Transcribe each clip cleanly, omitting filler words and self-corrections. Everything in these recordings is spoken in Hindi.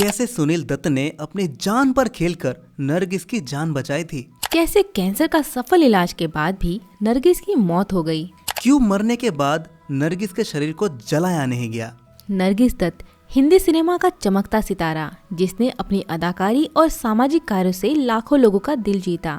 कैसे सुनील दत्त ने अपनी जान पर खेलकर नरगिस की जान बचाई थी। कैसे कैंसर का सफल इलाज के बाद भी नरगिस की मौत हो गई। क्यों मरने के बाद नरगिस के शरीर को जलाया नहीं गया। नरगिस दत्त हिंदी सिनेमा का चमकता सितारा, जिसने अपनी अदाकारी और सामाजिक कार्यों से लाखों लोगों का दिल जीता।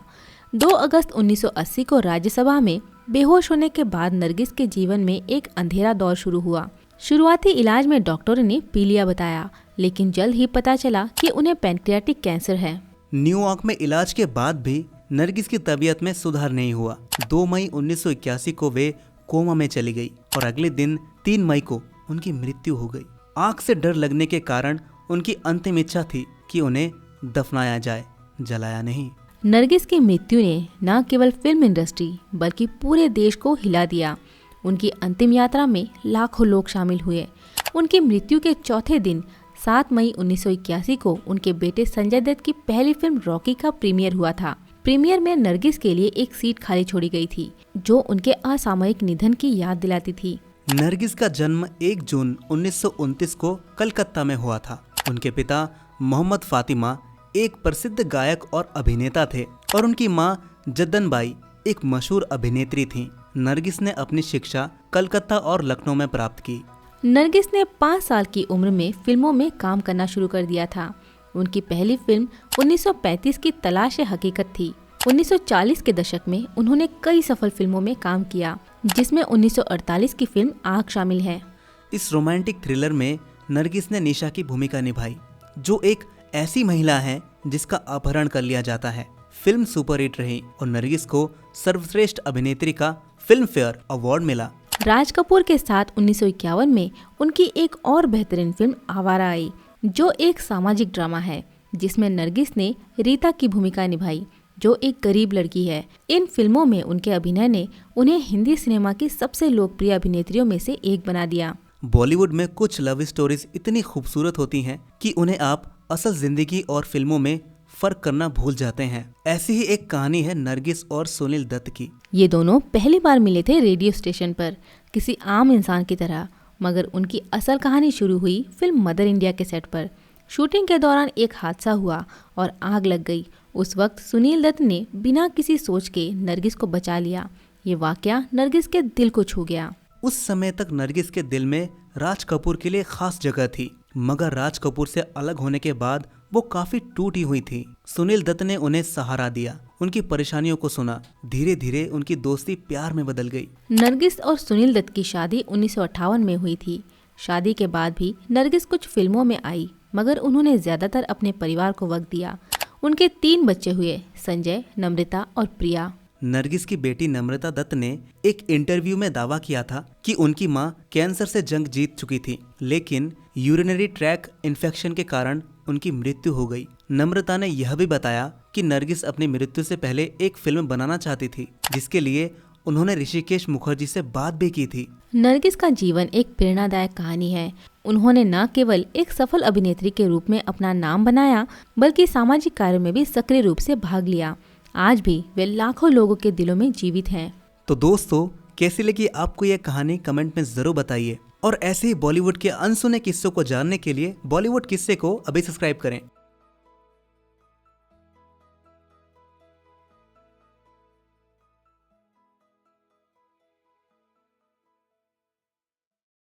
2 अगस्त 1980 को राज्यसभा में बेहोश होने के बाद नरगिस के जीवन में एक अंधेरा दौर शुरू हुआ। शुरुआती इलाज में डॉक्टरों ने पीलिया बताया, लेकिन जल्द ही पता चला कि उन्हें पैनक्रियाटिक कैंसर है। न्यूयॉर्क में इलाज के बाद भी नरगिस की तबीयत में सुधार नहीं हुआ। 2 मई 1981 को वे कोमा में चली गई और अगले दिन 3 मई को उनकी मृत्यु हो गई। आग से डर लगने के कारण उनकी अंतिम इच्छा थी कि उन्हें दफनाया जाए, जलाया नहीं। नरगिस की मृत्यु ने न केवल फिल्म इंडस्ट्री बल्कि पूरे देश को हिला दिया। उनकी अंतिम यात्रा में लाखों लोग शामिल हुए। उनकी मृत्यु के चौथे दिन 7 मई 1981 को उनके बेटे संजय दत्त की पहली फिल्म रॉकी का प्रीमियर हुआ था। प्रीमियर में नरगिस के लिए एक सीट खाली छोड़ी गई थी, जो उनके असामयिक निधन की याद दिलाती थी। नरगिस का जन्म 1 जून 1929 को कलकत्ता में हुआ था। उनके पिता मोहम्मद फातिमा एक प्रसिद्ध गायक और अभिनेता थे और उनकी मां जद्दन बाई एक मशहूर अभिनेत्री थीं। नरगिस ने अपनी शिक्षा कलकत्ता और लखनऊ में प्राप्त की। नरगिस ने 5 साल की उम्र में फिल्मों में काम करना शुरू कर दिया था। उनकी पहली फिल्म 1935 की तलाश ए हकीकत थी। 1940 के दशक में उन्होंने कई सफल फिल्मों में काम किया, जिसमें 1948 की फिल्म आग शामिल है। इस रोमांटिक थ्रिलर में नरगिस ने निशा की भूमिका निभाई, जो एक ऐसी महिला है जिसका अपहरण कर लिया जाता है। फिल्म सुपरहिट रही और नरगिस को सर्वश्रेष्ठ अभिनेत्री का फिल्म फेयर अवार्ड मिला। राज कपूर के साथ 1951 में उनकी एक और बेहतरीन फिल्म आवारा आई, जो एक सामाजिक ड्रामा है, जिसमें नरगिस ने रीता की भूमिका निभाई, जो एक गरीब लड़की है। इन फिल्मों में उनके अभिनय ने उन्हें हिंदी सिनेमा की सबसे लोकप्रिय अभिनेत्रियों में से एक बना दिया। बॉलीवुड में कुछ लव स्टोरीज इतनी खूबसूरत होती हैं कि उन्हें आप असल जिंदगी और फिल्मों में फर्क करना भूल जाते हैं। ऐसी ही एक कहानी है नरगिस और सुनील दत्त की। ये दोनों पहली बार मिले थे रेडियो स्टेशन पर, किसी आम इंसान की तरह, मगर उनकी असल कहानी शुरू हुई फिल्म मदर इंडिया के सेट पर। शूटिंग के दौरान एक हादसा हुआ और आग लग गई। उस वक्त सुनील दत्त ने बिना किसी सोच के नरगिस को बचा लिया। ये वाकया नरगिस के दिल को छू गया। उस समय तक नरगिस के दिल में राज कपूर के लिए खास जगह थी, मगर राज कपूर से अलग होने के बाद वो काफी टूटी हुई थी। सुनील दत्त ने उन्हें सहारा दिया, उनकी परेशानियों को सुना। धीरे धीरे उनकी दोस्ती प्यार में बदल गई। नरगिस और सुनील दत्त की शादी 1958 में हुई थी। शादी के बाद भी नरगिस कुछ फिल्मों में आई, मगर उन्होंने ज्यादातर अपने परिवार को वक्त दिया। उनके 3 बच्चे हुए, संजय, नम्रता और प्रिया। नरगिस की बेटी नम्रता दत्त ने एक इंटरव्यू में दावा किया था कि उनकी मां कैंसर से जंग जीत चुकी थी, लेकिन यूरिनरी ट्रैक इन्फेक्शन के कारण उनकी मृत्यु हो गई। नम्रता ने यह भी बताया कि नरगिस अपनी मृत्यु से पहले एक फिल्म बनाना चाहती थी, जिसके लिए उन्होंने ऋषिकेश मुखर्जी से बात भी की थी। नरगिस का जीवन एक प्रेरणादायक कहानी है। उन्होंने न केवल एक सफल अभिनेत्री के रूप में अपना नाम बनाया, बल्कि सामाजिक कार्यों में भी सक्रिय रूप से भाग लिया। आज भी वे लाखों लोगों के दिलों में जीवित हैं। तो दोस्तों, कैसी लगी आपको यह कहानी कमेंट में जरूर बताइए और ऐसे ही बॉलीवुड के अनसुने किस्सों को जानने के लिए बॉलीवुड किस्से को अभी सब्सक्राइब करें।